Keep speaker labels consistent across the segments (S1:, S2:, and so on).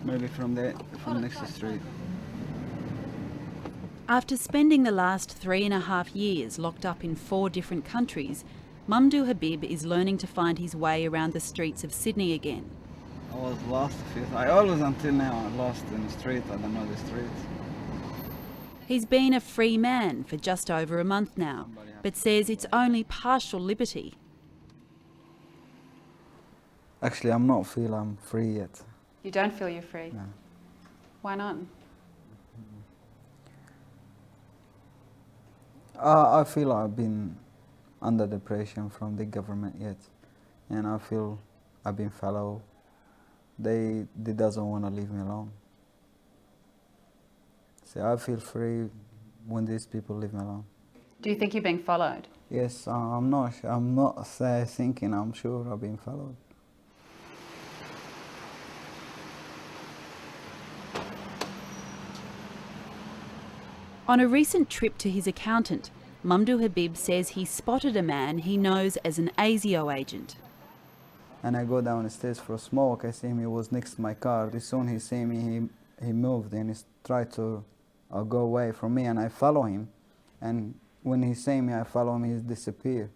S1: Maybe from next street.
S2: After spending the last 3.5 years locked up in 4 different countries, Mamdouh Habib is learning to find his way around the streets of Sydney again.
S1: I was lost a few times. I always, until now, lost in the street. I don't know the streets.
S2: He's been a free man for just over a month now, but says it's only partial liberty.
S1: Actually, I'm free yet.
S2: You don't feel you're free?
S1: No.
S2: Why not?
S1: I feel I've been under depression from the government yet, and I feel I've been followed. They doesn't want to leave me alone. So I feel free when these people leave me alone.
S2: Do you think you're being followed?
S1: Yes, I'm not thinking. I'm sure I've been followed.
S2: On a recent trip to his accountant, Mamdouh Habib says he spotted a man he knows as an ASIO agent.
S1: And I go downstairs for a smoke. I see him, he was next to my car. As soon as he see me, he moved and he tried to go away from me, and I follow him. And when he see me, I follow him, he disappeared.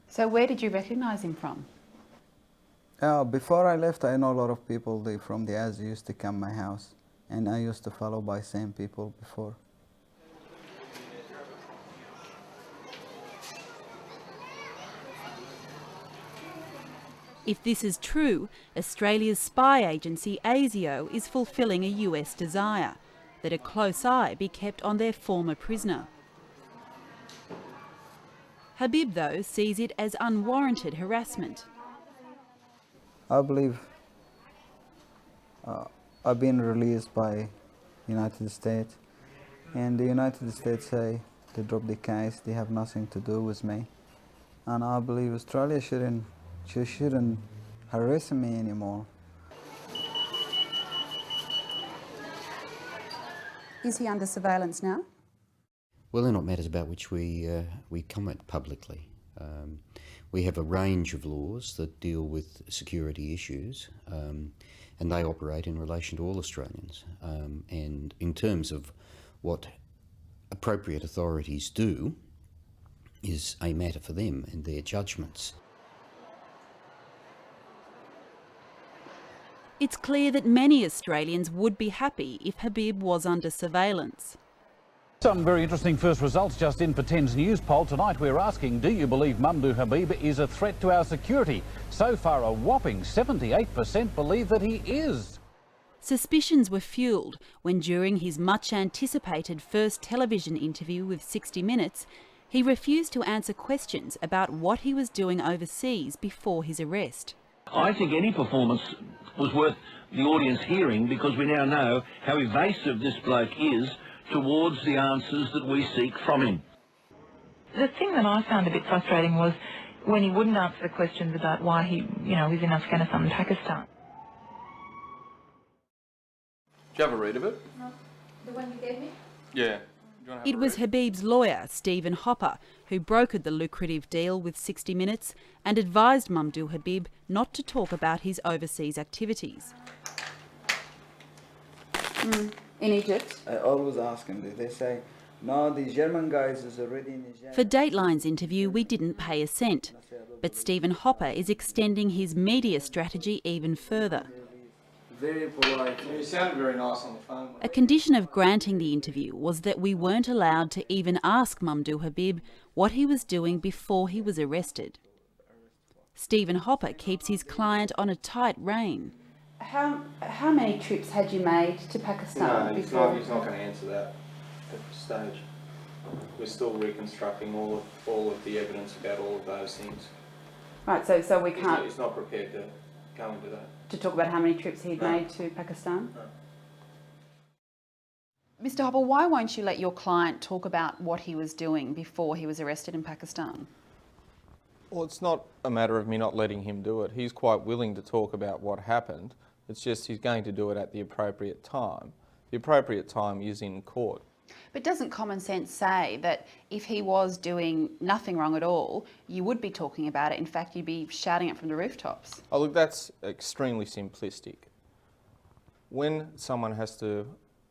S2: So where did you recognise him from?
S1: Before I left, I know a lot of people from the ASIO used to come to my house, and I used to follow by same people before.
S2: If this is true, Australia's spy agency ASIO is fulfilling a US desire, that a close eye be kept on their former prisoner. Habib, though, sees it as unwarranted harassment.
S1: I believe I've been released by United States, and the United States say they drop the case, they have nothing to do with me. And I believe Australia shouldn't harass me anymore.
S2: Is he under surveillance now?
S3: Well, they're not matters about which we comment publicly. We have a range of laws that deal with security issues, and they operate in relation to all Australians. And in terms of what appropriate authorities do is a matter for them and their judgments.
S2: It's clear that many Australians would be happy if Habib was under surveillance.
S4: Some very interesting first results just in for 10's news poll. Tonight we're asking, do you believe Mamdouh Habib is a threat to our security? So far a whopping 78% believe that he is.
S2: Suspicions were fuelled when, during his much-anticipated first television interview with 60 Minutes, he refused to answer questions about what he was doing overseas before his arrest.
S5: I think any performance was worth the audience hearing, because we now know how evasive this bloke is towards the answers that we seek from him.
S6: The thing that I found a bit frustrating was when he wouldn't answer the questions about why he, was in Afghanistan and Pakistan.
S7: Do you have a read of it?
S8: No. The one you gave me?
S7: Yeah.
S2: It was Habib's lawyer, Stephen Hopper, who brokered the lucrative deal with 60 Minutes and advised Mamdouh Habib not to talk about his overseas activities.
S8: In Egypt?
S1: I always ask them, they say, no, the German guys is already in Nigeria.
S2: For Dateline's interview, we didn't pay a cent, but Stephen Hopper is extending his media strategy even further.
S1: Very polite.
S7: You sounded very nice on the phone.
S2: A condition of granting the interview was that we weren't allowed to even ask Mamdouh Habib what he was doing before he was arrested. Stephen Hopper keeps his client on a tight rein.
S8: How many trips had you made to Pakistan
S7: No,
S8: before?
S7: he's not going to answer that at this stage. We're still reconstructing all of the evidence about all of those things.
S8: Right, so we can't...
S7: He's not prepared to go into that.
S8: To talk about how many trips he'd made to Pakistan?
S7: No.
S2: Mr. Hopper, why won't you let your client talk about what he was doing before he was arrested in Pakistan?
S7: Well, it's not a matter of me not letting him do it. He's quite willing to talk about what happened. It's just he's going to do it at the appropriate time. The appropriate time is in court.
S2: But doesn't common sense say that if he was doing nothing wrong at all, you would be talking about it? In fact, you'd be shouting it from the rooftops.
S7: Oh, look, that's extremely simplistic. when someone has to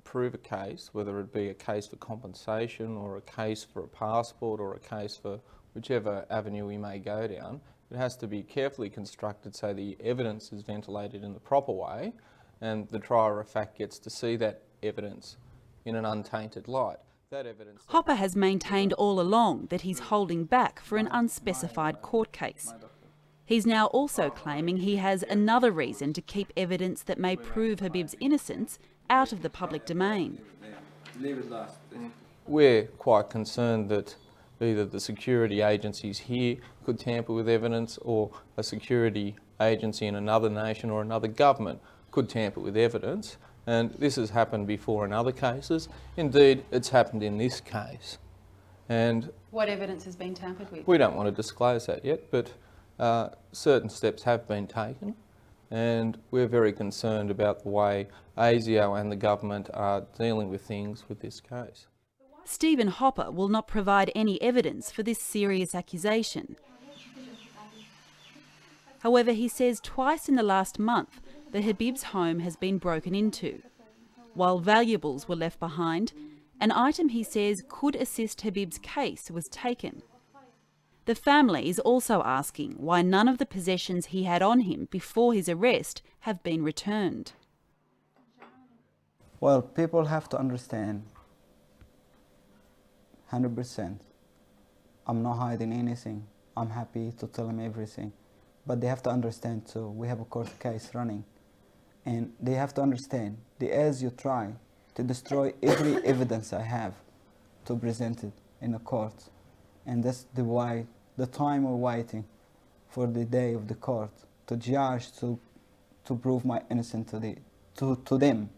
S7: prove a case, whether it be a case for compensation or a case for a passport or a case for whichever avenue we may go down, it has to be carefully constructed so the evidence is ventilated in the proper way and the trier of fact gets to see that evidence in an untainted light. That evidence...
S2: Hopper has maintained all along that he's holding back for an unspecified court case. He's now also claiming he has another reason to keep evidence that may prove Habib's innocence out of the public domain.
S7: We're quite concerned that either the security agencies here could tamper with evidence or a security agency in another nation or another government could tamper with evidence. And this has happened before in other cases. Indeed, it's happened in this case. And
S8: what evidence has been tampered with?
S7: We don't want to disclose that yet, but certain steps have been taken, and we're very concerned about the way ASIO and the government are dealing with things with this case.
S2: Stephen Hopper will not provide any evidence for this serious accusation. However, he says twice in the last month that Habib's home has been broken into. While valuables were left behind, an item he says could assist Habib's case was taken. The family is also asking why none of the possessions he had on him before his arrest have been returned.
S1: Well, people have to understand 100%. I'm not hiding anything. I'm happy to tell them everything. But they have to understand too, we have a court case running. And they have to understand, as you try to destroy every evidence I have to present it in a court. And that's the time we're waiting for the day of the court to judge, to prove my innocence to them.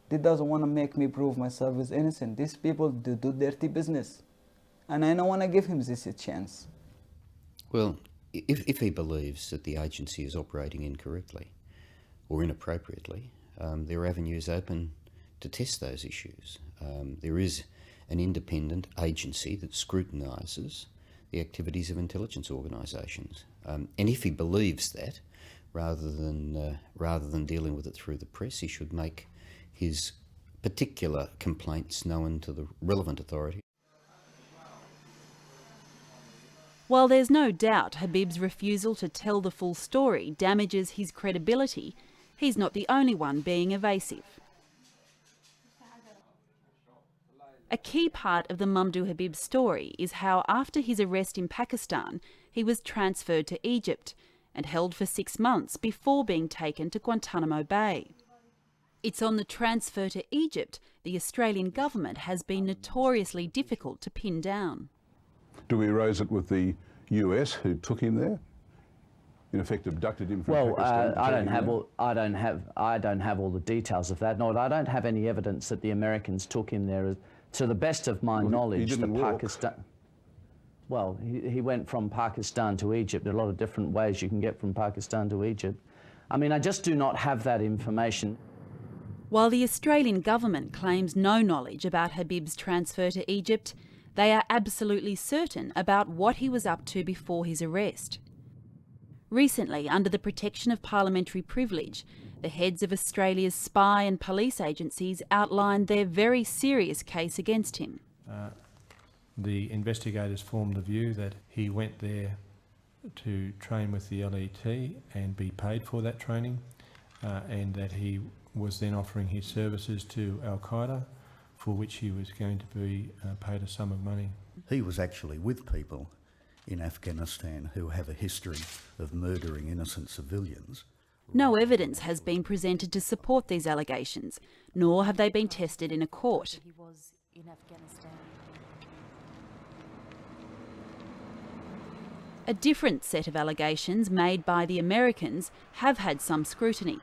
S1: They doesn't want to make me prove myself as innocent. These people do dirty business. And I don't want to give him this a chance.
S3: Well, if he believes that the agency is operating incorrectly or inappropriately, there are avenues open to test those issues. There is an independent agency that scrutinises the activities of intelligence organisations. And if he believes that, rather than dealing with it through the press, he should make his particular complaints known to the relevant authority.
S2: While there's no doubt Habib's refusal to tell the full story damages his credibility, he's not the only one being evasive. A key part of the Mamdouh Habib story is how after his arrest in Pakistan, he was transferred to Egypt and held for 6 months before being taken to Guantanamo Bay. It's on the transfer to Egypt the Australian government has been notoriously difficult to pin down.
S9: Do we raise it with the US who took him there? In effect, abducted him from Pakistan?
S10: I don't have all the details of that. No, I don't have any evidence that the Americans took him there. To the best of my knowledge,
S9: he didn't walk.
S10: Well, he went from Pakistan to Egypt. There are a lot of different ways you can get from Pakistan to Egypt. I mean, I just do not have that information.
S2: While the Australian government claims no knowledge about Habib's transfer to Egypt, they are absolutely certain about what he was up to before his arrest. Recently, under the protection of parliamentary privilege, the heads of Australia's spy and police agencies outlined their very serious case against him.
S11: The investigators formed the view that he went there to train with the LET and be paid for that training, and that he was then offering his services to Al-Qaeda, for which he was going to be paid a sum of money.
S12: He was actually with people in Afghanistan who have a history of murdering innocent civilians.
S2: No evidence has been presented to support these allegations, nor have they been tested in a court. A different set of allegations made by the Americans have had some scrutiny.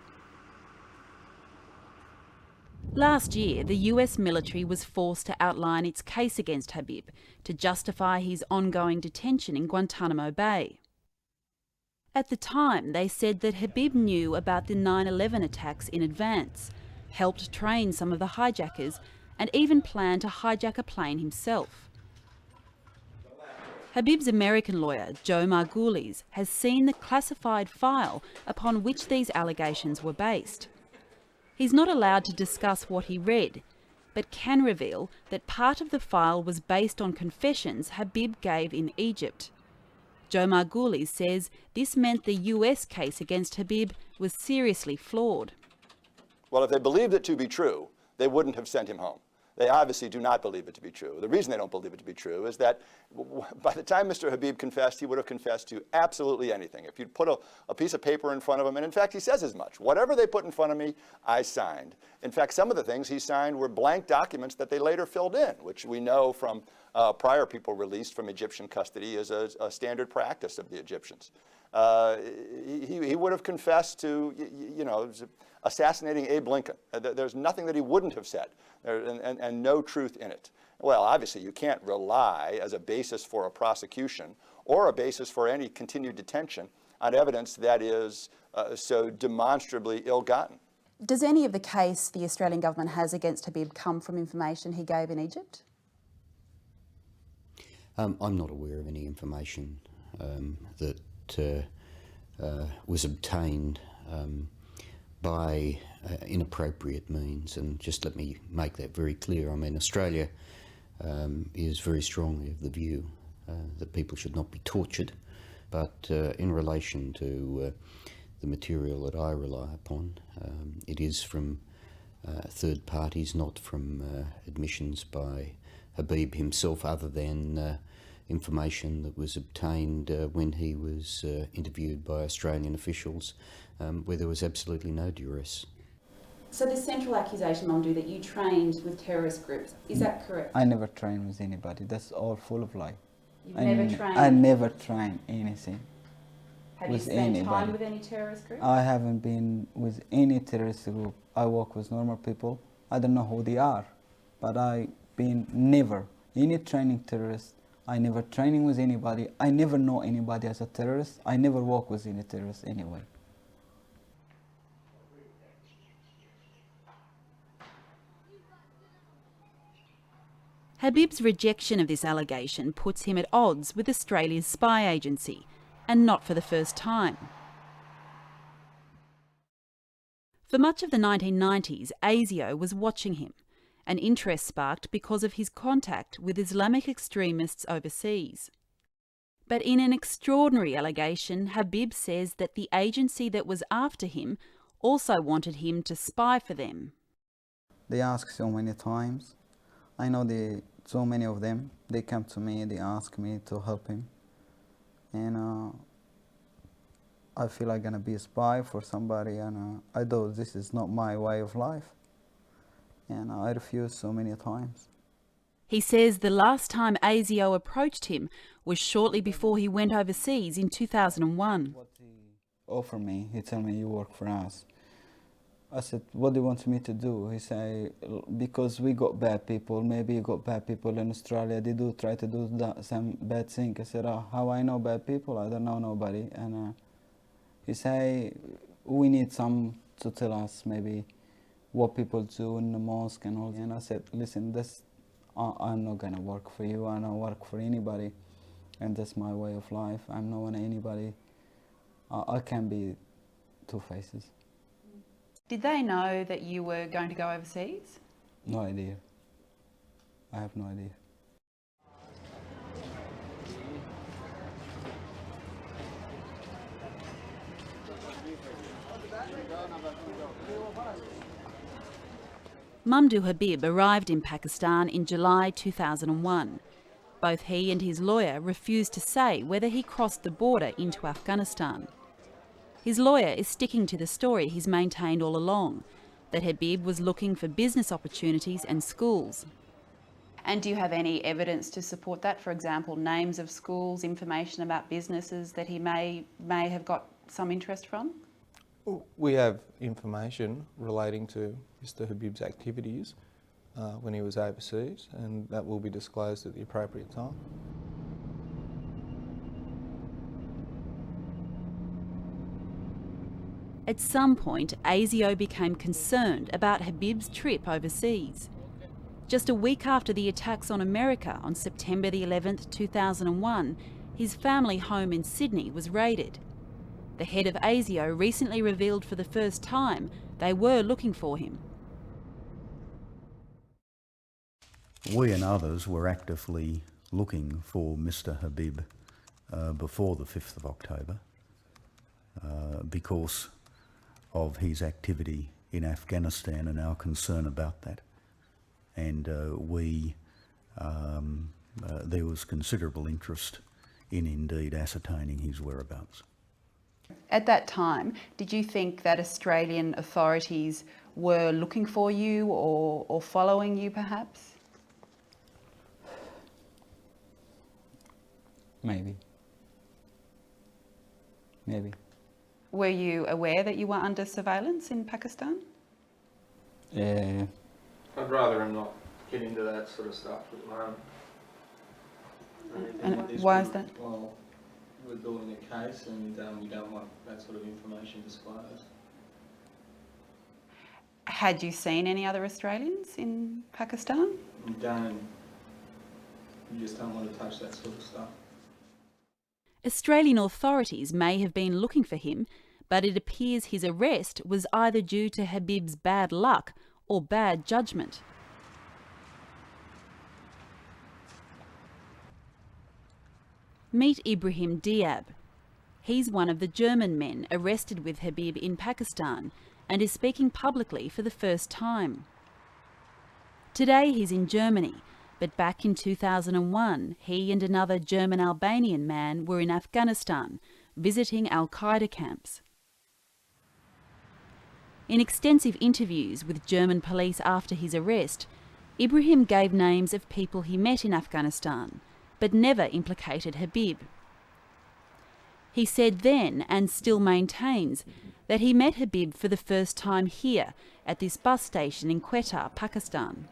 S2: Last year, the US military was forced to outline its case against Habib to justify his ongoing detention in Guantanamo Bay. At the time, they said that Habib knew about the 9/11 attacks in advance, helped train some of the hijackers, and even planned to hijack a plane himself. Habib's American lawyer, Joe Margulies, has seen the classified file upon which these allegations were based. He's not allowed to discuss what he read, but can reveal that part of the file was based on confessions Habib gave in Egypt. Joe Margulies says this meant the US case against Habib was seriously flawed.
S13: Well, if they believed it to be true, they wouldn't have sent him home. They obviously do not believe it to be true. The reason they don't believe it to be true is that by the time Mr. Habib confessed, he would have confessed to absolutely anything. If you'd put a piece of paper in front of him, and in fact he says as much, whatever they put in front of me, I signed. In fact, some of the things he signed were blank documents that they later filled in, which we know from prior people released from Egyptian custody as a standard practice of the Egyptians. He would have confessed to, assassinating Abe Lincoln. There's nothing that he wouldn't have said, and no truth in it. Well, obviously, you can't rely as a basis for a prosecution or a basis for any continued detention on evidence that is so demonstrably ill-gotten.
S8: Does any of the case the Australian government has against Habib come from information he gave in Egypt?
S3: I'm not aware of any information that was obtained by inappropriate means, and just let me make that very clear. I mean, Australia is very strongly of the view that people should not be tortured, but in relation to the material that I rely upon, it is from third parties, not from admissions by Habib himself, other than information that was obtained when he was interviewed by Australian officials, where there was absolutely no duress.
S8: So the central accusation, Mamdouh, that you trained with terrorist groups, is that correct?
S1: I never trained with anybody. That's all full of lie.
S8: You've never trained?
S1: I never trained anything.
S8: Have you spent time with any terrorist group?
S1: I haven't been with any terrorist group. I work with normal people. I don't know who they are, but I've been never any training terrorist. I never training with anybody. I never know anybody as a terrorist. I never work with any terrorist anyway.
S2: Habib's rejection of this allegation puts him at odds with Australia's spy agency, and not for the first time. For much of the 1990s, ASIO was watching him, an interest sparked because of his contact with Islamic extremists overseas. But in an extraordinary allegation, Habib says that the agency that was after him also wanted him to spy for them.
S1: They ask so many times. I know so many of them. They come to me, they ask me to help him. And I feel I'm gonna be a spy for somebody, and I know this is not my way of life. And I refuse so many times.
S2: He says the last time ASIO approached him was shortly before he went overseas in 2001.
S1: What he offered me, he told me, you work for us. I said, what do you want me to do? He said, because we got bad people, maybe you got bad people in Australia, they do try to do some bad thing. I said, how I know bad people? I don't know nobody. And he said, we need some to tell us maybe what people do in the mosque and all. And I said, listen, I'm not gonna work for you, I don't work for anybody, and that's my way of life. I'm not on anybody. I can't be two faces.
S8: Did they know that you were going to go overseas?
S1: No idea. I have no idea.
S2: Mamdouh Habib arrived in Pakistan in July 2001. Both he and his lawyer refused to say whether he crossed the border into Afghanistan. His lawyer is sticking to the story he's maintained all along, that Habib was looking for business opportunities and schools.
S8: And do you have any evidence to support that? For example, names of schools, information about businesses that he may have got some interest from?
S7: We have information relating to Mr. Habib's activities when he was overseas, and that will be disclosed at the appropriate time.
S2: At some point, ASIO became concerned about Habib's trip overseas. Just a week after the attacks on America on September the 11th, 2001, his family home in Sydney was raided. The head of ASIO recently revealed for the first time they were looking for him.
S12: We and others were actively looking for Mr. Habib before the 5th of October because of his activity in Afghanistan and our concern about that. And there was considerable interest in indeed ascertaining his whereabouts.
S8: At that time, did you think that Australian authorities were looking for you or following you perhaps?
S1: Maybe.
S8: Were you aware that you were under surveillance in Pakistan?
S7: I'd rather him not get into that sort of stuff at the moment.
S8: And why is that?
S7: Well, we're building a case and we don't want that sort of information disclosed.
S8: Had you seen any other Australians in Pakistan?
S7: We don't. We just don't want to touch that sort of stuff.
S2: Australian authorities may have been looking for him, but it appears his arrest was either due to Habib's bad luck or bad judgment. Meet Ibrahim Diab. He's one of the German men arrested with Habib in Pakistan and is speaking publicly for the first time. Today he's in Germany, but back in 2001 he and another German-Albanian man were in Afghanistan visiting Al-Qaeda camps. In extensive interviews with German police after his arrest, Ibrahim gave names of people he met in Afghanistan, but never implicated Habib. He said then, and still maintains, that he met Habib for the first time here at this bus station in Quetta, Pakistan.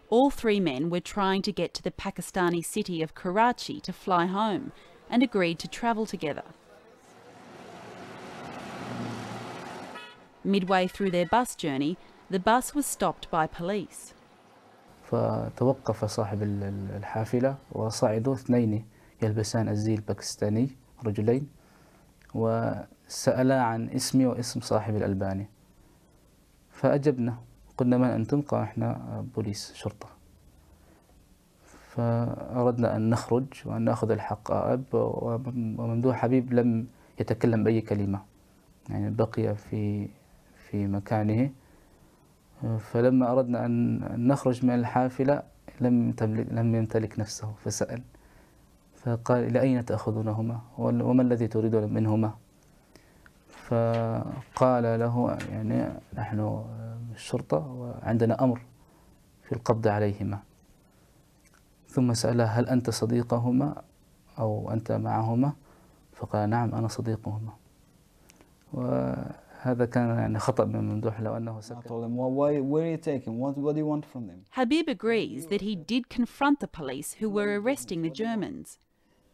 S2: All three men were trying to get to the Pakistani city of Karachi to fly home and agreed to travel together. Midway through their bus journey, the bus was stopped by police.
S14: فتوقف صاحب الحافلة وصعدوا اثنين يلبسان الزي الباكستاني رجلين وسألا عن اسمي واسم صاحب الألباني فأجبنا قلنا من أنتم؟ قالوا إحنا بوليس شرطة فأردنا أن نخرج وأن نأخذ الحقائب وممدوح حبيب لم يتكلم بأي كلمة يعني بقي في مكانه فلما أردنا أن نخرج من الحافلة لم يمتلك نفسه فسأل فقال إلى أين تأخذونهما وما الذي تريدون منهما فقال له يعني نحن الشرطة وعندنا أمر في القبض عليهما ثم سأله هل أنت صديقهما أو أنت معهما فقال نعم أنا صديقهما هذا كان يعني خطأ من ممدوح لو أنه سكت.
S1: I told him, well, where are you taking? What do you want from them?
S2: Habib agrees that he did confront the police who were arresting the Germans.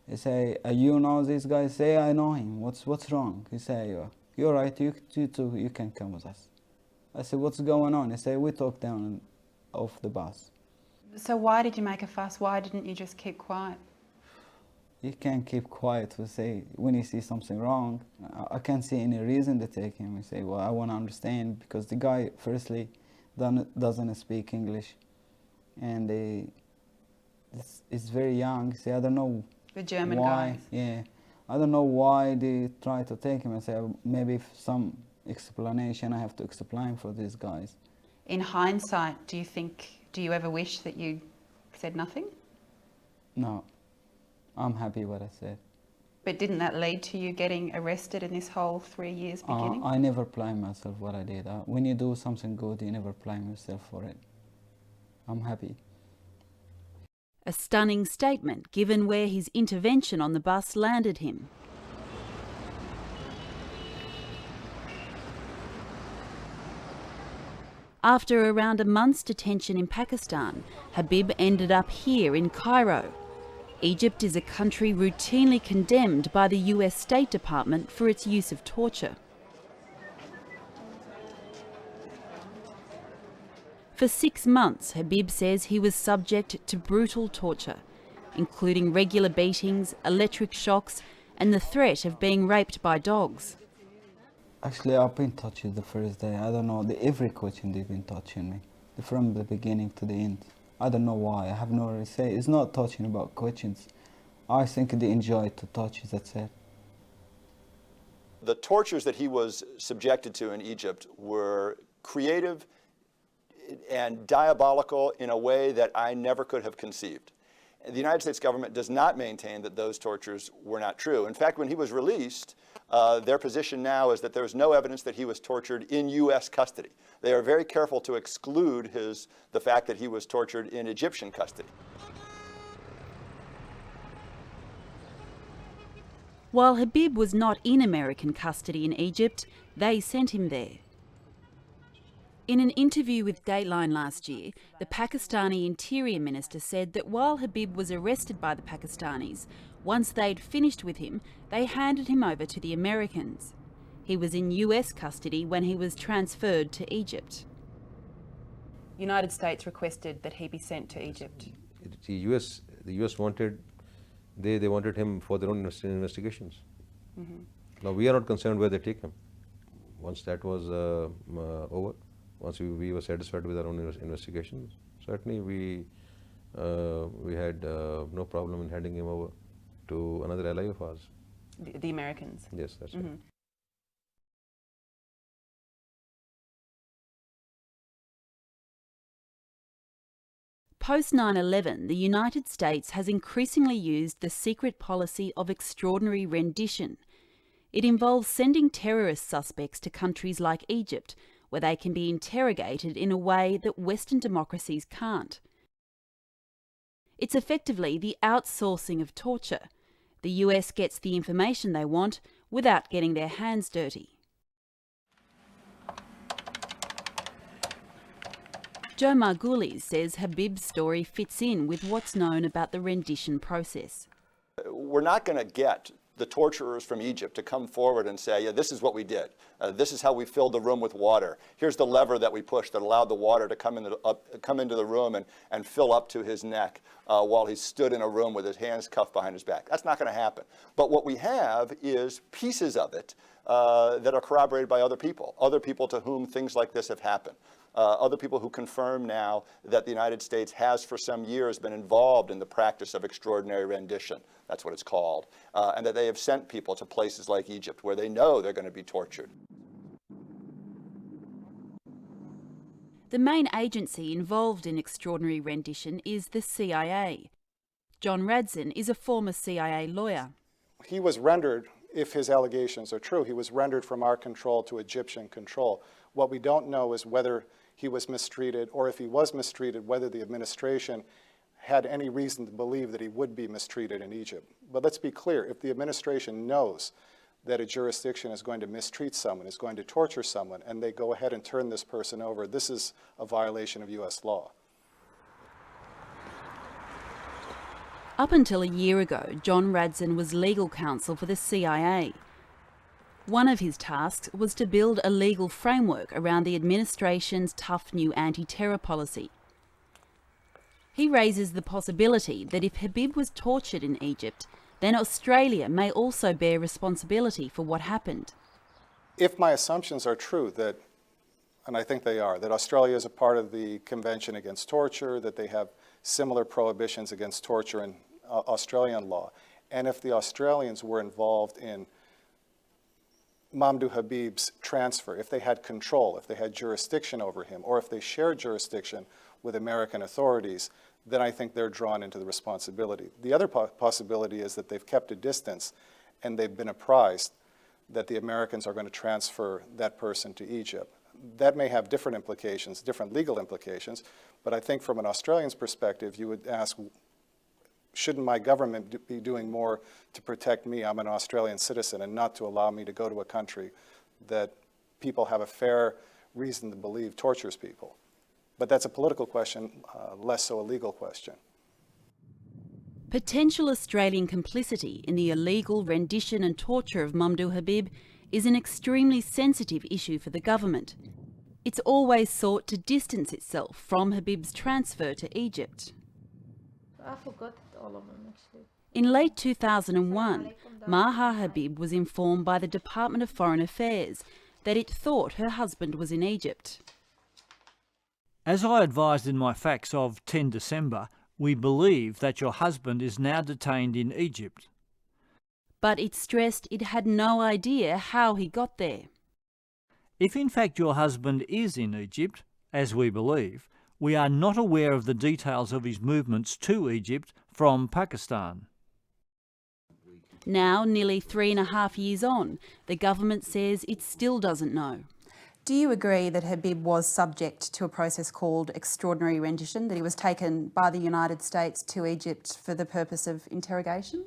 S1: He say, you know this guy? Say, I know him. What's wrong? He say, you're right, you too, you can come with us. I said, what's going on? He say, we talked down off the bus.
S8: So why did you make a fuss? Why didn't you just keep quiet?
S1: You can't keep quiet to say when you see something wrong. I can't see any reason to take him. You say, well, I want to understand because the guy, firstly, doesn't speak English, and he's very young. Say, I don't know.
S8: The German
S1: why.
S8: guys.
S1: Yeah, I don't know why they try to take him. I say maybe some explanation I have to explain for these guys.
S8: In hindsight, do you ever wish that you said nothing?
S1: No. I'm happy what I said.
S8: But didn't that lead to you getting arrested in this whole 3 years beginning?
S1: I never blame myself what I did. When you do something good, you never blame yourself for it. I'm happy.
S2: A stunning statement given where his intervention on the bus landed him. After around a month's detention in Pakistan, Habib ended up here in Cairo. Egypt is a country routinely condemned by the US State Department for its use of torture. For 6 months, Habib says he was subject to brutal torture, including regular beatings, electric shocks, and the threat of being raped by dogs.
S1: Actually, I've been touched the first day. I don't know, every question they've been touching me, from the beginning to the end. I don't know why, I have no say. It's not touching about questions. I think they enjoy to touch, that's it.
S13: The tortures that he was subjected to in Egypt were creative and diabolical in a way that I never could have conceived. The United States government does not maintain that those tortures were not true. In fact, when he was released, their position now is that there is no evidence that he was tortured in U.S. custody. They are very careful to exclude the fact that he was tortured in Egyptian custody.
S2: While Habib was not in American custody in Egypt, they sent him there. In an interview with Dateline last year, the Pakistani Interior Minister said that while Habib was arrested by the Pakistanis, once they'd finished with him, they handed him over to the Americans. He was in US custody when he was transferred to Egypt. United States requested that he be sent to Egypt.
S15: The US wanted, they wanted him for their own investigations. Mm-hmm. Now we are not concerned where they take him. Once that was over, once we were satisfied with our own investigations, certainly we had no problem in handing him over to another ally of ours.
S2: The Americans?
S15: Yes, that's right.
S2: Post 9/11, the United States has increasingly used the secret policy of extraordinary rendition. It involves sending terrorist suspects to countries like Egypt, where they can be interrogated in a way that Western democracies can't. It's effectively the outsourcing of torture. The US gets the information they want without getting their hands dirty. Joe Margulies says Habib's story fits in with what's known about the rendition process.
S13: We're not going to get the torturers from Egypt to come forward and say, yeah, this is what we did. This is how we filled the room with water. Here's the lever that we pushed that allowed the water to come into the room and fill up to his neck while he stood in a room with his hands cuffed behind his back. That's not going to happen. But what we have is pieces of it that are corroborated by other people to whom things like this have happened. Other people who confirm now that the United States has for some years been involved in the practice of extraordinary rendition, that's what it's called, and that they have sent people to places like Egypt where they know they're going to be tortured.
S2: The main agency involved in extraordinary rendition is the CIA. John Radzin is a former CIA lawyer.
S16: He was rendered, if his allegations are true, he was rendered from our control to Egyptian control. What we don't know is whether he was mistreated, or if he was mistreated, whether the administration had any reason to believe that he would be mistreated in Egypt. But let's be clear, if the administration knows that a jurisdiction is going to mistreat someone, is going to torture someone, and they go ahead and turn this person over, this is a violation of US law.
S2: Up until a year ago, John Radzin was legal counsel for the CIA. One of his tasks was to build a legal framework around the administration's tough new anti-terror policy. He raises the possibility that if Habib was tortured in Egypt, then Australia may also bear responsibility for what happened.
S16: If my assumptions are true, that, and I think they are, that Australia is a part of the Convention Against Torture, that they have similar prohibitions against torture in Australian law, and if the Australians were involved in Mamdouh Habib's transfer, if they had control, if they had jurisdiction over him, or if they shared jurisdiction with American authorities, then I think they're drawn into the responsibility. The other possibility is that they've kept a distance and they've been apprised that the Americans are going to transfer that person to Egypt. That may have different implications, different legal implications, but I think from an Australian's perspective, you would ask, shouldn't my government be doing more to protect me? I'm an Australian citizen, and not to allow me to go to a country that people have a fair reason to believe tortures people. But that's a political question, less so a legal question.
S2: Potential Australian complicity in the illegal rendition and torture of Mamdouh Habib is an extremely sensitive issue for the government. It's always sought to distance itself from Habib's transfer to Egypt.
S17: I forgot all of them, actually.
S2: In late 2001, Madouh Habib was informed by the Department of Foreign Affairs that it thought her husband was in Egypt.
S18: As I advised in my fax of 10 December, we believe that your husband is now detained in Egypt.
S2: But it stressed it had no idea how he got there.
S18: If in fact your husband is in Egypt, as we believe, we are not aware of the details of his movements to Egypt from Pakistan.
S2: Now, nearly 3.5 years on, the government says it still doesn't know.
S8: Do you agree that Habib was subject to a process called extraordinary rendition, that he was taken by the United States to Egypt for the purpose of interrogation?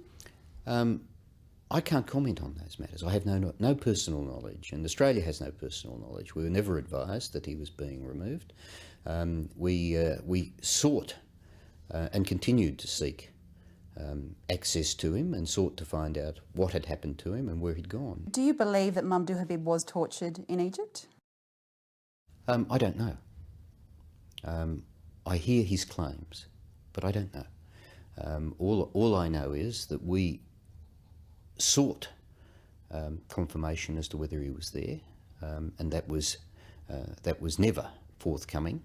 S3: I can't comment on those matters. I have no personal knowledge, and Australia has no personal knowledge. We were never advised that he was being removed. We sought and continued to seek access to him and sought to find out what had happened to him and where he'd gone.
S8: Do you believe that Mamdouh Habib was tortured in Egypt?
S3: I don't know. I hear his claims, but I don't know. All I know is that we sought confirmation as to whether he was there, and that was never forthcoming.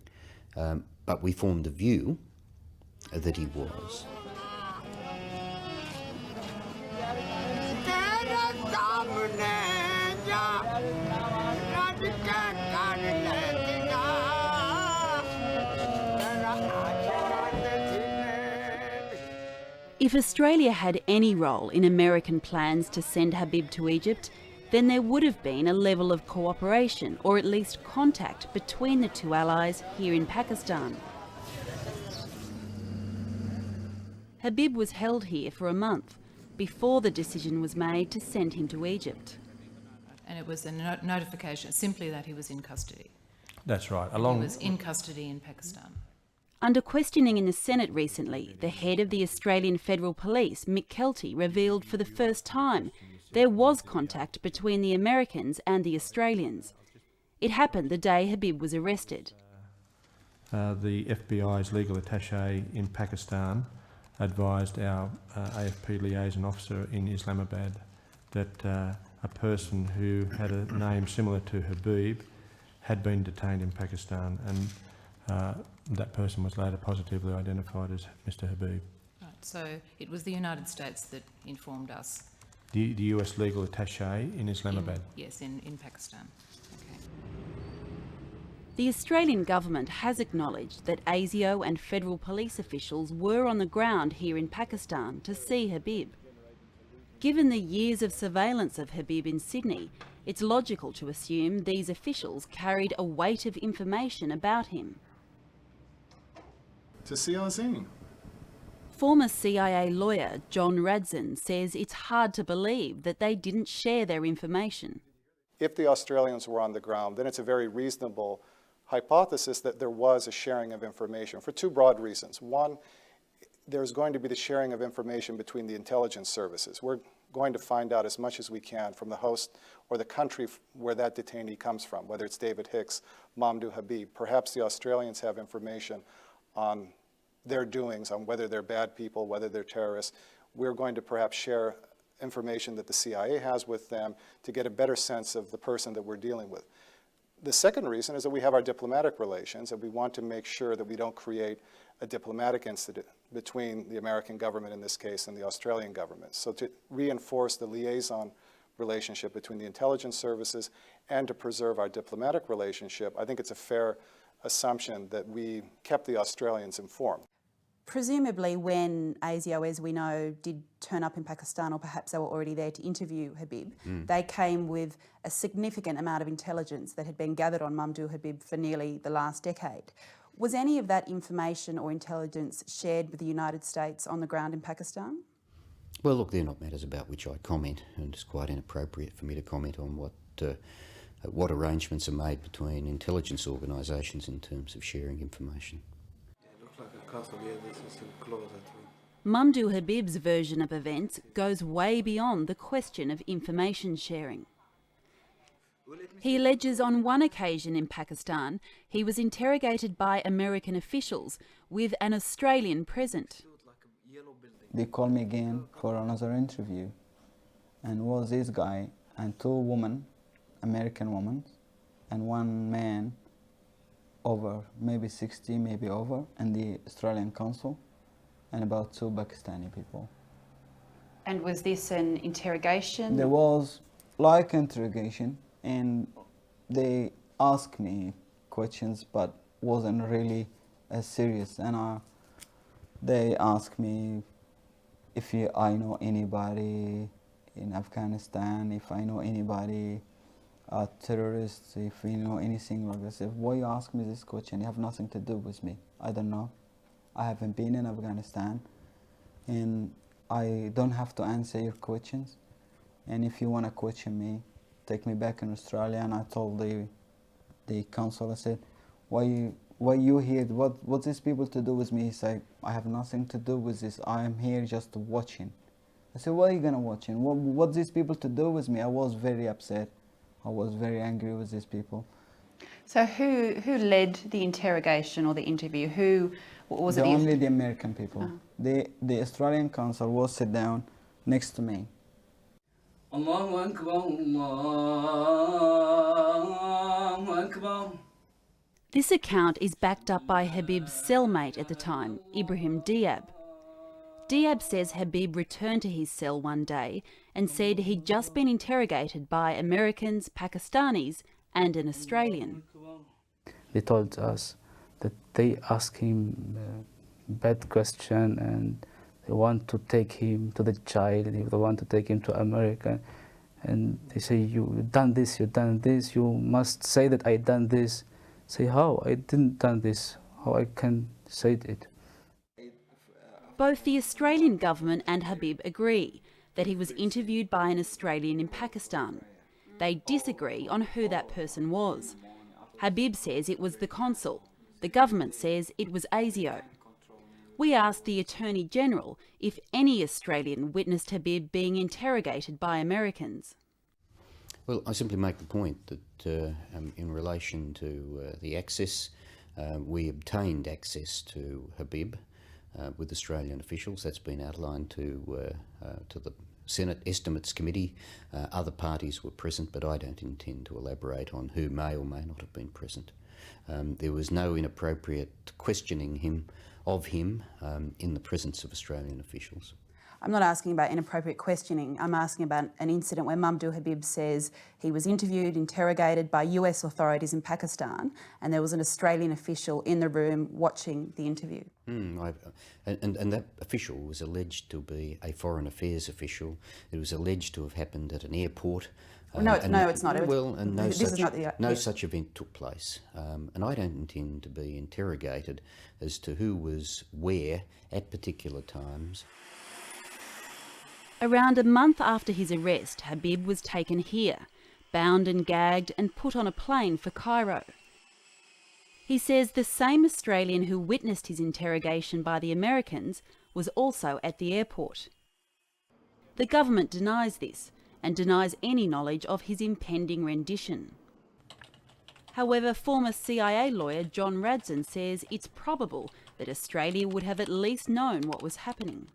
S3: But we formed a view that he was.
S2: If Australia had any role in American plans to send Habib to Egypt, then there would have been a level of cooperation, or at least contact, between the two allies here in Pakistan. Habib was held here for a month before the decision was made to send him to Egypt.
S19: And it was a notification simply that he was in custody.
S11: That's right.
S19: He was in custody in Pakistan.
S2: Under questioning in the Senate recently, the head of the Australian Federal Police, Mick Kelty, revealed for the first time there was contact between the Americans and the Australians. It happened the day Habib was arrested.
S11: The FBI's legal attaché in Pakistan advised our AFP liaison officer in Islamabad that a person who had a name similar to Habib had been detained in Pakistan, and that person was later positively identified as Mr. Habib.
S19: Right, so it was the United States that informed us.
S11: The US legal attaché in Islamabad?
S19: Yes, in Pakistan. Okay.
S2: The Australian government has acknowledged that ASIO and federal police officials were on the ground here in Pakistan to see Habib. Given the years of surveillance of Habib in Sydney, it's logical to assume these officials carried a weight of information about him.
S16: To see Azine.
S2: Former CIA lawyer John Radzin says it's hard to believe that they didn't share their information.
S16: If the Australians were on the ground, then it's a very reasonable hypothesis that there was a sharing of information for two broad reasons. One, there's going to be the sharing of information between the intelligence services. We're going to find out as much as we can from the host or the country where that detainee comes from, whether it's David Hicks, Mamdouh Habib. Perhaps the Australians have information on their doings, on whether they're bad people, whether they're terrorists. We're going to perhaps share information that the CIA has with them to get a better sense of the person that we're dealing with. The second reason is that we have our diplomatic relations, and we want to make sure that we don't create a diplomatic incident between the American government in this case and the Australian government. So to reinforce the liaison relationship between the intelligence services and to preserve our diplomatic relationship, I think it's a fair assumption that we kept the Australians informed.
S8: Presumably when ASIO, as we know, did turn up in Pakistan, or perhaps they were already there to interview Habib, they came with a significant amount of intelligence that had been gathered on Mamdouh Habib for nearly the last decade. Was any of that information or intelligence shared with the United States on the ground in Pakistan?
S3: Well, look, they're not matters about which I comment, and it's quite inappropriate for me to comment on what arrangements are made between intelligence organisations in terms of sharing information.
S2: Mamdouh Habib's version of events goes way beyond the question of information sharing. He alleges on one occasion in Pakistan he was interrogated by American officials with an Australian present.
S1: They called me again for another interview, and was this guy and two women American women and one man over maybe 60, maybe over, and the Australian consul, and about 2 Pakistani people.
S8: And was this an interrogation?
S1: There was like interrogation, and they asked me questions, but wasn't really as serious. And they asked me if I know anybody in Afghanistan, if I know anybody terrorists, if you know anything like this. Why you ask me this question? You have nothing to do with me. I don't know. I haven't been in Afghanistan, and I don't have to answer your questions. And if you want to question me, take me back in Australia. And I told the consul, I said, why you here? What's these people to do with me? He said, I have nothing to do with this. I am here just watching. I said, what are you gonna watching? What's these people to do with me? I was very upset. I was very angry with these people.
S8: So who led the interrogation or the interview? Who was it?
S1: Only the American people. Oh. The Australian consul was sit down next to me.
S20: Allahu Akbar, Allahu Akbar.
S2: This account is backed up by Habib's cellmate at the time, Ibrahim Diab. Diab says Habib returned to his cell one day and said he'd just been interrogated by Americans, Pakistanis and an Australian.
S14: They told us that they asked him a bad question and they want to take him to the jail, they want to take him to America. And they say, you've done this, you must say that I done this. Say, how? I didn't done this. How I can say it?
S2: Both the Australian government and Habib agree that he was interviewed by an Australian in Pakistan. They disagree on who that person was. Habib says it was the consul. The government says it was ASIO. We asked the Attorney General if any Australian witnessed Habib being interrogated by Americans.
S3: Well, I simply make the point that in relation to the access, we obtained access to Habib with Australian officials. That's been outlined to the Senate Estimates Committee. Other parties were present, but I don't intend to elaborate on who may or may not have been present. There was no inappropriate questioning of him in the presence of Australian officials.
S8: I'm not asking about inappropriate questioning. I'm asking about an incident where Mamdouh Habib says he was interrogated by US authorities in Pakistan, and there was an Australian official in the room watching the interview.
S3: And that official was alleged to be a foreign affairs official. It was alleged to have happened at an airport.
S8: No, it's not.
S3: Well, and no such event took place. And I don't intend to be interrogated as to who was where at particular times.
S2: Around a month after his arrest, Habib was taken here, bound and gagged and put on a plane for Cairo. He says the same Australian who witnessed his interrogation by the Americans was also at the airport. The government denies this and denies any knowledge of his impending rendition. However, former CIA lawyer John Radson says it's probable that Australia would have at least known what was happening.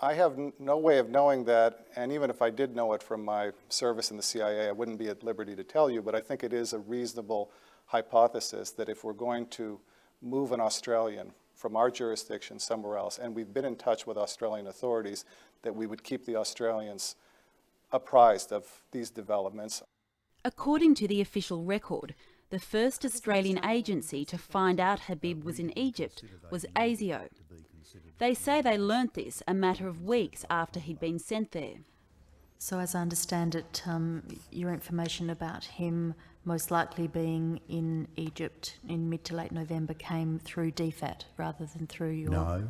S16: I have no way of knowing that, and even if I did know it from my service in the CIA, I wouldn't be at liberty to tell you, but I think it is a reasonable hypothesis that if we're going to move an Australian from our jurisdiction somewhere else, and we've been in touch with Australian authorities, that we would keep the Australians apprised of these developments.
S2: According to the official record, the first Australian agency to find out Habib was in Egypt was ASIO. They say they learnt this a matter of weeks after he'd been sent there.
S21: So as I understand it, your information about him most likely being in Egypt in mid to late November came through DFAT rather than through your...
S12: No.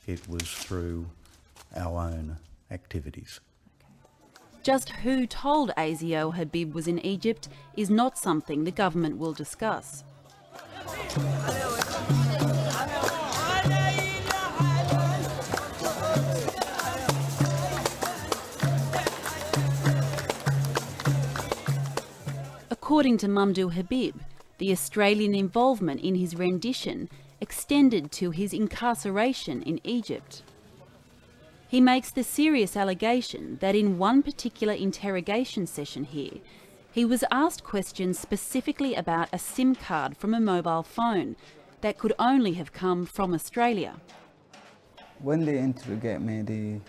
S12: It was through our own activities.
S2: Just who told ASIO Habib was in Egypt is not something the government will discuss. According to Mamdouh Habib, the Australian involvement in his rendition extended to his incarceration in Egypt. He makes the serious allegation that in one particular interrogation session here, he was asked questions specifically about a SIM card from a mobile phone that could only have come from Australia.
S1: When they interrogate me,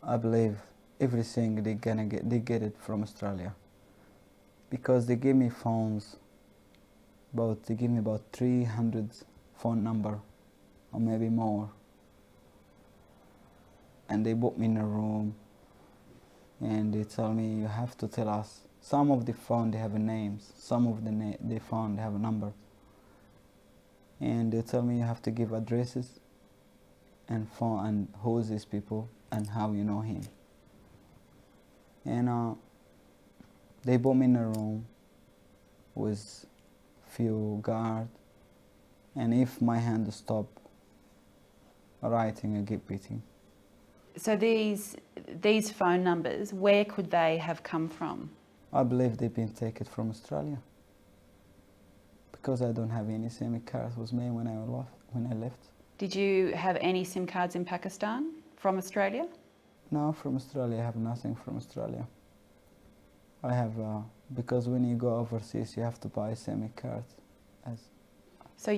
S1: I believe everything they get it from Australia, because they give me phones. They give me about 300 phone number, or maybe more. And they put me in a room, and they tell me, you have to tell us. Some of the phone they have names, some of the phone they have a number. And they tell me you have to give addresses and phone and who is these people and how you know him. And they put me in a room with few guards, and if my hand stop writing, I get beating.
S8: So these phone numbers, where could they have come from?
S1: I believe they've been taken from Australia, because I don't have any SIM cards with me when I left.
S8: Did you have any SIM cards in Pakistan from Australia?
S1: No, from Australia I have nothing from Australia. I have, because when you go overseas you have to buy SIM cards.
S8: So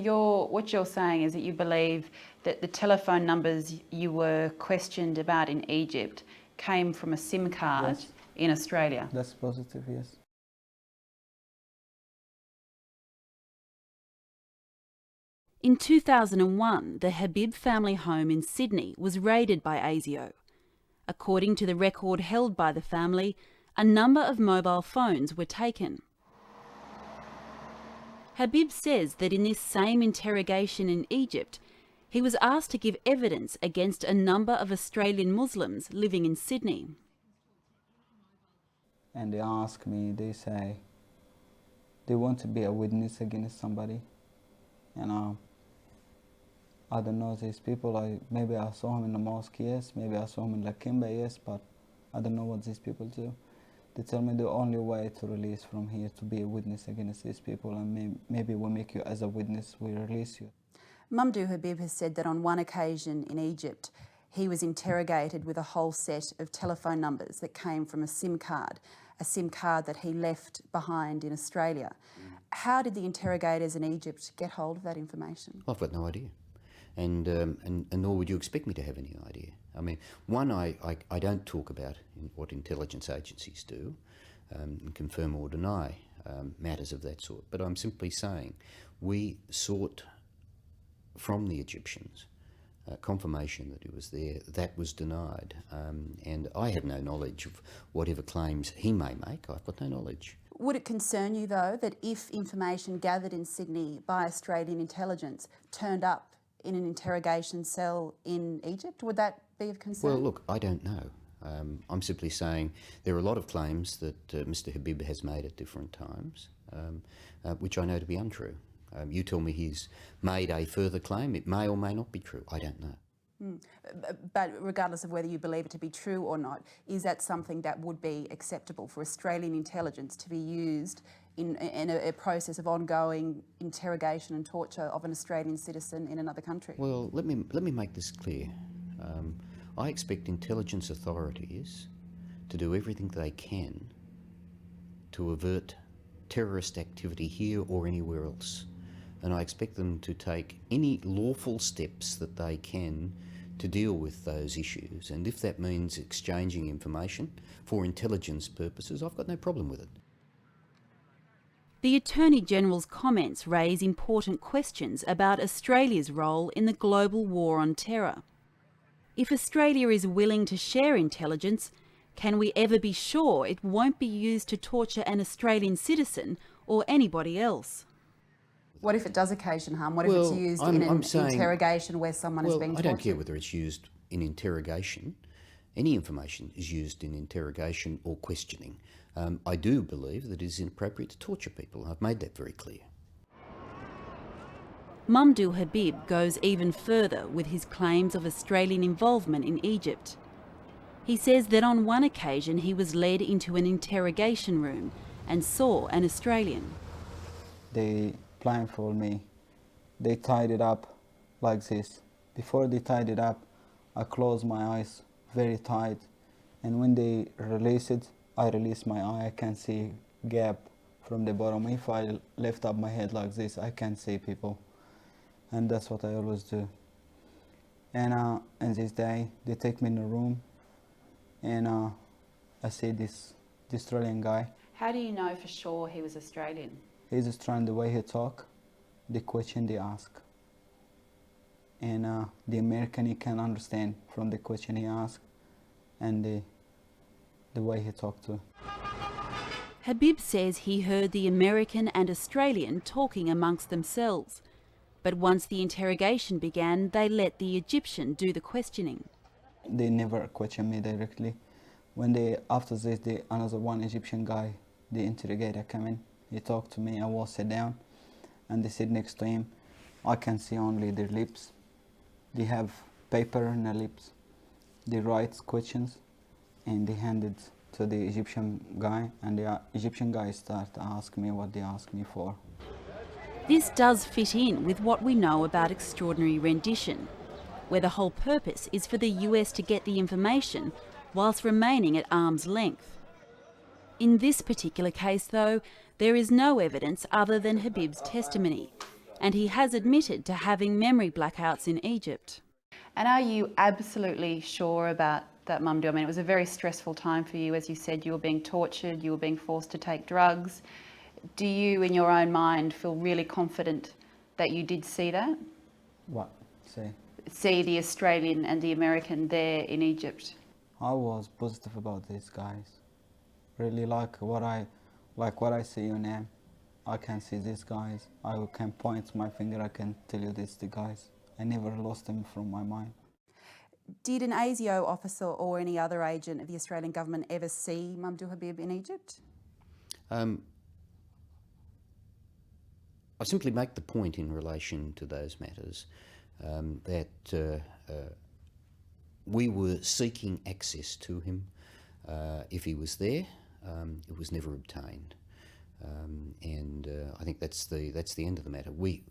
S8: what you're saying is that you believe that the telephone numbers you were questioned about in Egypt came from a SIM card in Australia?
S1: That's positive, yes.
S2: In 2001, the Habib family home in Sydney was raided by ASIO. According to the record held by the family, a number of mobile phones were taken. Habib says that in this same interrogation in Egypt, he was asked to give evidence against a number of Australian Muslims living in Sydney.
S1: And they ask me, they say, they want to be a witness against somebody. And I don't know these people. Maybe I saw him in the mosque, yes. Maybe I saw him in Lakemba, yes. But I don't know what these people do. They tell me the only way to release from here to be a witness against these people, and maybe we'll make you as a witness, we'll release you.
S8: Mamdouh Habib has said that on one occasion in Egypt, he was interrogated with a whole set of telephone numbers that came from a SIM card that he left behind in Australia. How did the interrogators in Egypt get hold of that information?
S3: I've got no idea. And nor would you expect me to have any idea. I mean, one, I don't talk about what intelligence agencies do and confirm or deny matters of that sort, but I'm simply saying we sought from the Egyptians confirmation that he was there. That was denied, and I have no knowledge of whatever claims he may make. I've got no knowledge.
S8: Would it concern you, though, that if information gathered in Sydney by Australian intelligence turned up in an interrogation cell in Egypt? Would that be of concern?
S3: Well, look, I don't know. I'm simply saying there are a lot of claims that Mr. Habib has made at different times, which I know to be untrue. You tell me he's made a further claim. It may or may not be true. I don't know.
S8: But regardless of whether you believe it to be true or not, is that something that would be acceptable for Australian intelligence to be used in a process of ongoing interrogation and torture of an Australian citizen in another country?
S3: Well, let me make this clear. I expect intelligence authorities to do everything they can to avert terrorist activity here or anywhere else. And I expect them to take any lawful steps that they can to deal with those issues. And if that means exchanging information for intelligence purposes, I've got no problem with it.
S2: The Attorney-General's comments raise important questions about Australia's role in the global war on terror. If Australia is willing to share intelligence, can we ever be sure it won't be used to torture an Australian citizen or anybody else?
S8: What if it does occasion harm? What if it's used in an interrogation where someone is being tortured?
S3: I don't care whether it's used in interrogation. Any information is used in interrogation or questioning. I do believe that it is inappropriate to torture people. I've made that very clear.
S2: Mamdouh Habib goes even further with his claims of Australian involvement in Egypt. He says that on one occasion he was led into an interrogation room and saw an Australian.
S1: They blindfolded me. They tied it up like this. Before they tied it up, I close my eyes very tight, and when they release it, I release my eye. I can see gap from the bottom. If I lift up my head like this, I can see people, and that's what I always do. And this day, they take me in the room, and I see this Australian guy.
S8: How do you know for sure he was Australian?
S1: He's Australian, the way he talk, the question they ask. And the American, he can understand from the question he asked and the way he talked to.
S2: Habib says he heard the American and Australian talking amongst themselves. But once the interrogation began, they let the Egyptian do the questioning.
S1: They never question me directly. After this, another one Egyptian guy, the interrogator, came in. He talked to me. I was sit down, and they sit next to him. I can see only their lips. They have paper in their lips. They write questions, and they hand it to the Egyptian guy, and the Egyptian guy start to ask me what they ask me for.
S2: This does fit in with what we know about extraordinary rendition, where the whole purpose is for the US to get the information whilst remaining at arm's length. In this particular case, though, there is no evidence other than Habib's testimony, and he has admitted to having memory blackouts in Egypt.
S8: And are you absolutely sure about that, Mamdouh? I mean, it was a very stressful time for you. As you said, you were being tortured, you were being forced to take drugs. Do you, in your own mind, feel really confident that you did see that?
S1: What?
S8: See the Australian and the American there in Egypt?
S1: I was positive about these guys. Really like what I see on them. I can see these guys. I can point my finger. I can tell you this the guys. I never lost them from my mind.
S8: Did an ASIO officer or any other agent of the Australian government ever see Mamdouh Habib in Egypt?
S3: I simply make the point in relation to those matters that we were seeking access to him. If he was there, it was never obtained, and I think that's the end of the matter. We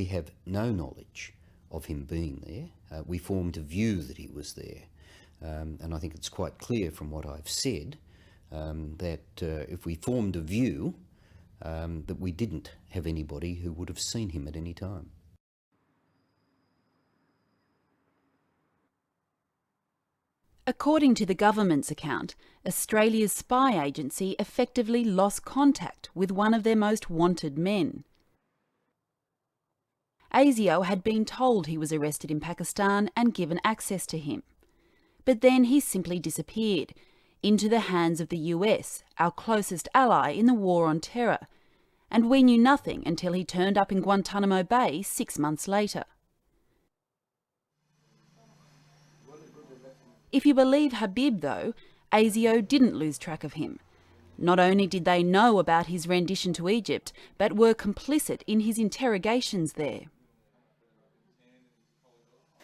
S3: have no knowledge of him being there. We formed a view that he was there, and I think it's quite clear from what I've said that if we formed a view, that we didn't have anybody who would have seen him at any time.
S2: According to the government's account, Australia's spy agency effectively lost contact with one of their most wanted men. ASIO had been told he was arrested in Pakistan and given access to him. But then he simply disappeared into the hands of the US, our closest ally in the war on terror, and we knew nothing until he turned up in Guantanamo Bay 6 months later. If you believe Habib, though, ASIO didn't lose track of him. Not only did they know about his rendition to Egypt, but were complicit in his interrogations there.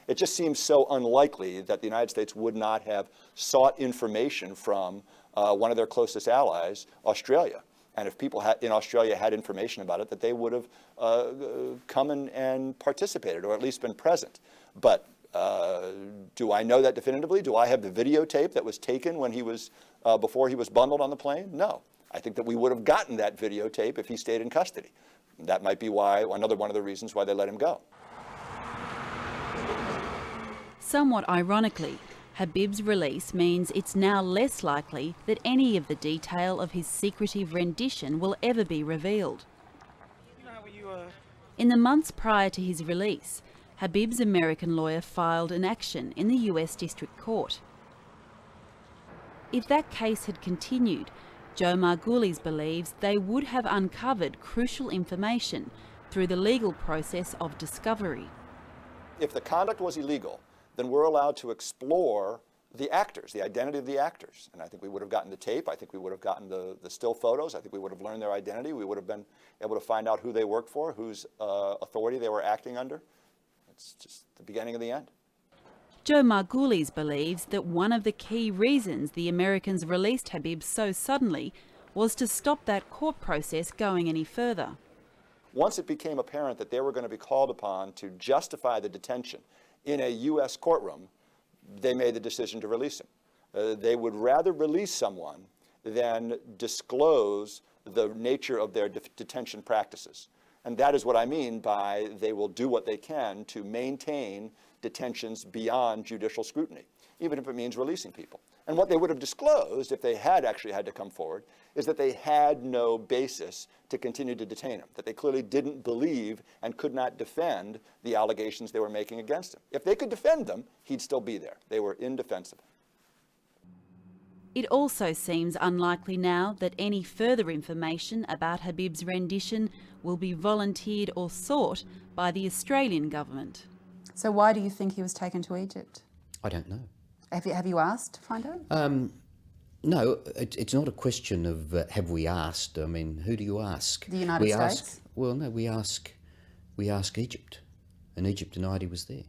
S13: It just seems so unlikely that the United States would not have sought information from one of their closest allies, Australia. And if people in Australia had information about it, that they would have come and participated, or at least been present. But do I know that definitively? Do I have the videotape that was taken when he was, before he was bundled on the plane? No. I think that we would have gotten that videotape if he stayed in custody. That might be why, another one of the reasons why they let him go.
S2: Somewhat ironically, Habib's release means it's now less likely that any of the detail of his secretive rendition will ever be revealed. In the months prior to his release, Habib's American lawyer filed an action in the US District Court. If that case had continued, Joe Margulies believes they would have uncovered crucial information through the legal process of discovery.
S13: If the conduct was illegal, then we're allowed to explore the actors, the identity of the actors. And I think we would have gotten the tape. I think we would have gotten the still photos. I think we would have learned their identity. We would have been able to find out who they worked for, whose authority they were acting under. It's just the beginning of the end.
S2: Joe Margulies believes that one of the key reasons the Americans released Habib so suddenly was to stop that court process going any further.
S13: Once it became apparent that they were going to be called upon to justify the detention in a U.S. courtroom, they made the decision to release him. They would rather release someone than disclose the nature of their detention practices. And that is what I mean by they will do what they can to maintain detentions beyond judicial scrutiny, even if it means releasing people. And what they would have disclosed, if they had actually had to come forward, is that they had no basis to continue to detain him, that they clearly didn't believe and could not defend the allegations they were making against him. If they could defend them, he'd still be there. They were indefensible.
S2: It also seems unlikely now that any further information about Habib's rendition will be volunteered or sought by the Australian government.
S8: So why do you think he was taken to Egypt?
S3: I don't know.
S8: Have you asked to find out?
S3: No, it's not a question of have we asked. I mean, who do you ask?
S8: The United States?
S3: Well, no, we ask Egypt, and Egypt denied he was there.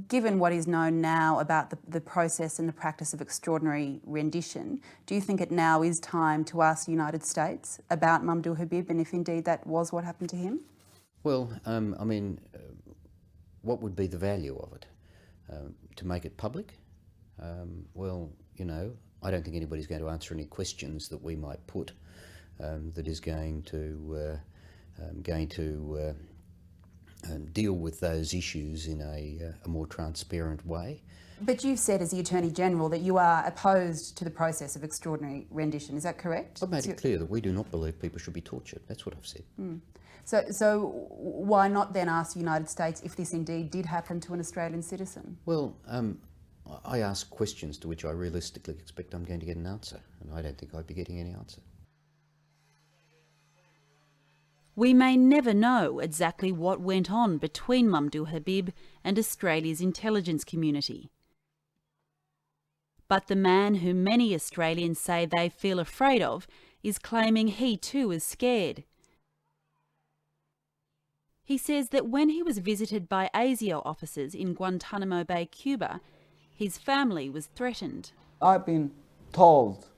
S8: Given what is known now about the process and the practice of extraordinary rendition, do you think it now is time to ask the United States about Mamdouh Habib and if indeed that was what happened to him?
S3: Well, I mean, what would be the value of it? To make it public? Well, you know, I don't think anybody's going to answer any questions that we might put that is going to deal with those issues in a more transparent way.
S8: But you've said as the Attorney General that you are opposed to the process of extraordinary rendition, is that correct?
S3: I've made it clear that we do not believe people should be tortured. That's what I've said.
S8: So why not then ask the United States if this indeed did happen to an Australian citizen?
S3: Well, I ask questions to which I realistically expect I'm going to get an answer, and I don't think I'd be getting any answer.
S2: We may never know exactly what went on between Mamdouh Habib and Australia's intelligence community. But the man who many Australians say they feel afraid of is claiming he too is scared. He says that when he was visited by ASIO officers in Guantanamo Bay, Cuba, his family was threatened.
S1: I've been told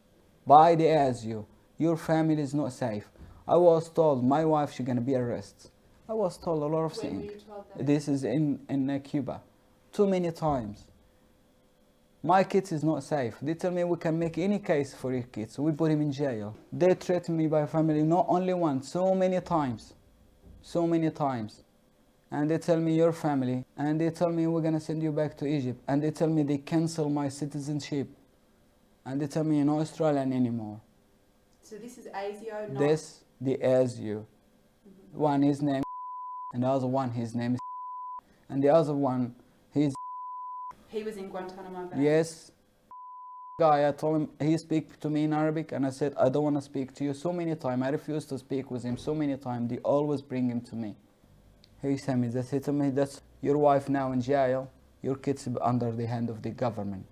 S1: by the ASIO, your family is not safe. I was told my wife she's going to be arrested. I was told a lot of things.
S8: When were you told that?
S1: This is in Cuba. Too many times. My kids is not safe. They tell me we can make any case for your kids. We put him in jail. They threaten me by family not only once, so many times. So many times. And they tell me your family. And they tell me we're going to send you back to Egypt. And they tell me they cancel my citizenship. And they tell me you're not Australian anymore.
S8: So this is ASIO, not...
S1: This, the ASIO. One his name and the other one his name is and the other one he's...
S8: He was in Guantanamo Bay?
S1: Yes. Guy, I told him, he speak to me in Arabic and I said, I don't want to speak to you so many times. I refused to speak with him so many times. They always bring him to me. He said me, they said to me, that's your wife now in jail, your kids under the hand of the government.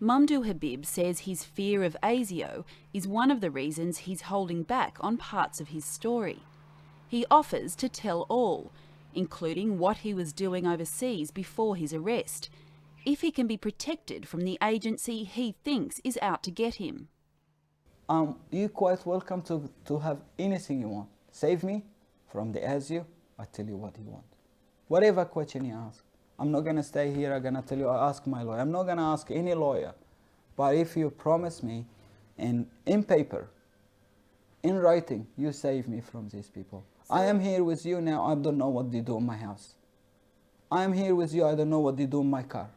S2: Mamdouh Habib says his fear of ASIO is one of the reasons he's holding back on parts of his story. He offers to tell all, including what he was doing overseas before his arrest, if he can be protected from the agency he thinks is out to get him.
S1: You're quite welcome to have anything you want. Save me from the ASIO, I tell you what you want. Whatever question you ask. I'm not going to stay here, I'm going to tell you, I ask my lawyer. I'm not going to ask any lawyer. But if you promise me in paper, in writing, you save me from these people. I am here with you now, I don't know what they do in my house. I am here with you, I don't know what they do in my car.